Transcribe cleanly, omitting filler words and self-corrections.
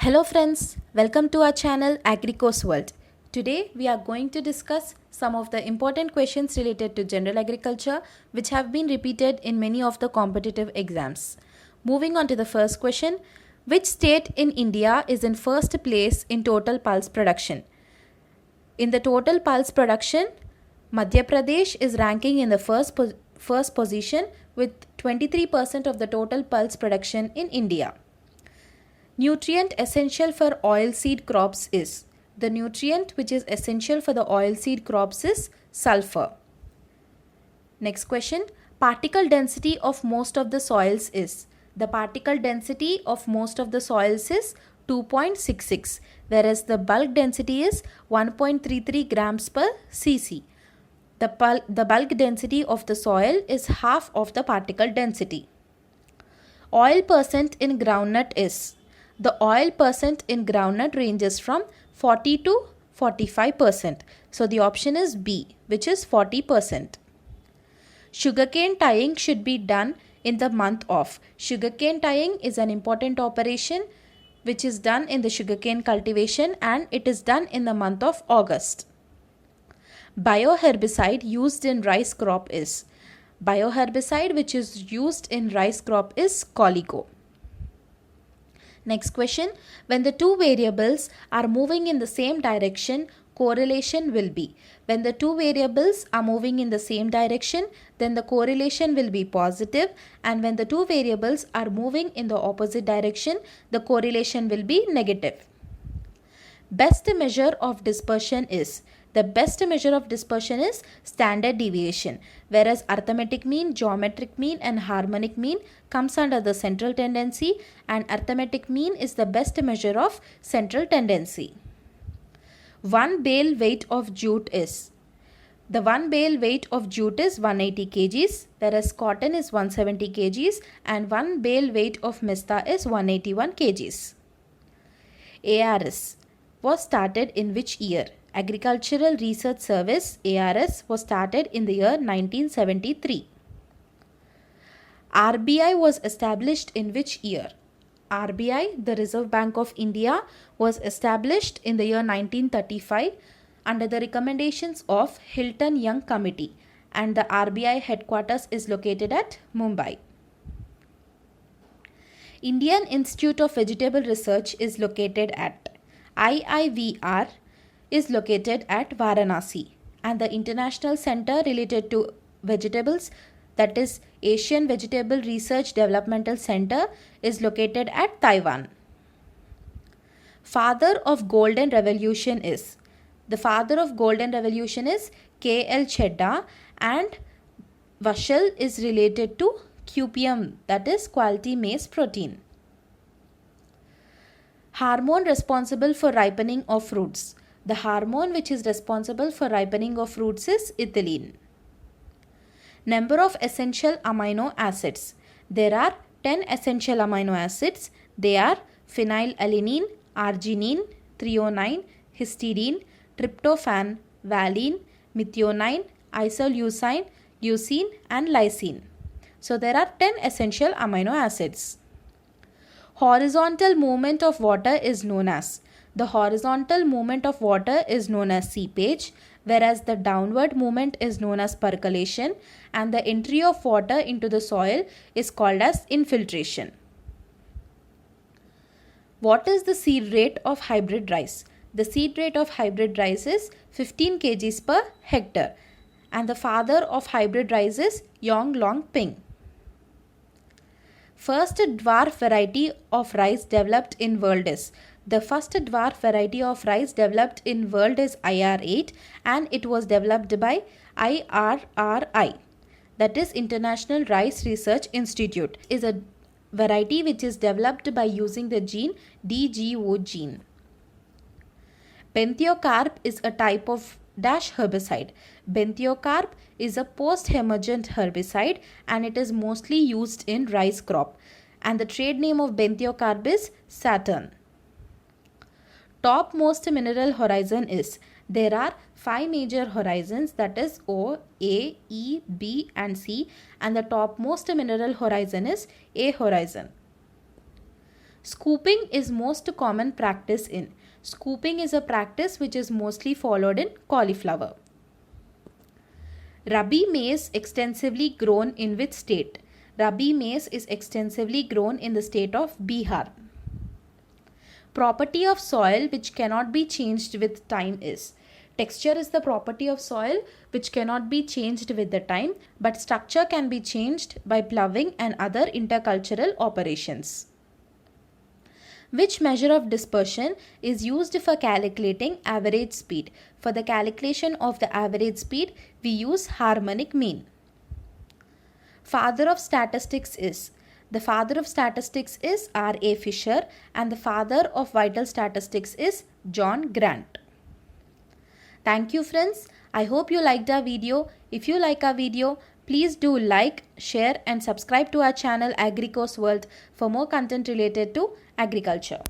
Hello friends, welcome to our channel Agricos World. Today we are going to discuss some of the important questions related to general agriculture which have been repeated in many of the competitive exams. Moving on to the first question, which state in India is in first place in total pulse production? In the total pulse production, Madhya Pradesh is ranking in the first position with 23% of the total pulse production in India. Nutrient essential for oilseed crops is. The nutrient which is essential for the oilseed crops is sulfur. Next question. Particle density of most of the soils is. The particle density of most of the soils is 2.66, whereas the bulk density is 1.33 grams per cc. The bulk density of the soil is half of the particle density. Oil percent in groundnut is. The oil percent in groundnut ranges from 40 to 45%. So the option is B, which is 40%. Sugarcane tying should be done in the month of. Sugarcane tying is an important operation which is done in the sugarcane cultivation and it is done in the month of August. Bioherbicide used in rice crop is. Bioherbicide which is used in rice crop is Colico. Next question, when the two variables are moving in the same direction, correlation will be. When the two variables are moving in the same direction, then the correlation will be positive, and when the two variables are moving in the opposite direction, the correlation will be negative. Best measure of dispersion is. The best measure of dispersion is standard deviation, whereas arithmetic mean, geometric mean and harmonic mean comes under the central tendency, and arithmetic mean is the best measure of central tendency. One bale weight of jute is. The one bale weight of jute is 180 kgs, whereas cotton is 170 kgs and one bale weight of mista is 181 kgs. ARS was started in which year? Agricultural Research Service ARS was started in the year 1973. RBI was established in which year? RBI, the Reserve Bank of India, was established in the year 1935 under the recommendations of Hilton Young Committee, and the RBI headquarters is located at Mumbai. Indian Institute of Vegetable Research is located at. IIVR is located at Varanasi, and the International Center related to vegetables, that is Asian Vegetable Research Developmental Center, is located at Taiwan. Father of Golden Revolution is. The father of Golden Revolution is K.L. Chedda, and Vashal is related to QPM, that is quality maize protein. Hormone responsible for ripening of fruits. The hormone which is responsible for ripening of fruits is ethylene. Number of essential amino acids. There are 10 essential amino acids. They are phenylalanine, arginine, threonine, histidine, tryptophan, valine, methionine, isoleucine, leucine and lysine. So there are 10 essential amino acids. Horizontal movement of water is known as. The horizontal movement of water is known as seepage, whereas the downward movement is known as percolation, and the entry of water into the soil is called as infiltration. What is the seed rate of hybrid rice? The seed rate of hybrid rice is 15 kgs per hectare, and the father of hybrid rice is Yonglong Ping. First dwarf variety of rice developed in world is. The first dwarf variety of rice developed in world is IR8, and it was developed by IRRI, that is International Rice Research Institute, is a variety which is developed by using the gene DGO gene. Benthiocarbamide is a type of dash herbicide. Benthiocarbamide is a post-emergent herbicide and it is mostly used in rice crop, and the trade name of benthiocarbamide is Saturn. Topmost mineral horizon is. There are 5 major horizons, that is O, A, E, B and C, and the topmost mineral horizon is A horizon. Scooping is most common practice in. Scooping is a practice which is mostly followed in cauliflower. Rabi maize extensively grown in which state? Rabi maize is extensively grown in the state of Bihar. Property of soil which cannot be changed with time is. Texture is the property of soil which cannot be changed with the time, but structure can be changed by ploughing and other intercultural operations. Which measure of dispersion is used for calculating average speed? For the calculation of the average speed, we use harmonic mean. Father of statistics is. The father of statistics is R.A. Fisher and the father of vital statistics is John Grant. Thank you friends. I hope you liked our video. If you like our video, please do like, share and subscribe to our channel Agrico's World for more content related to agriculture.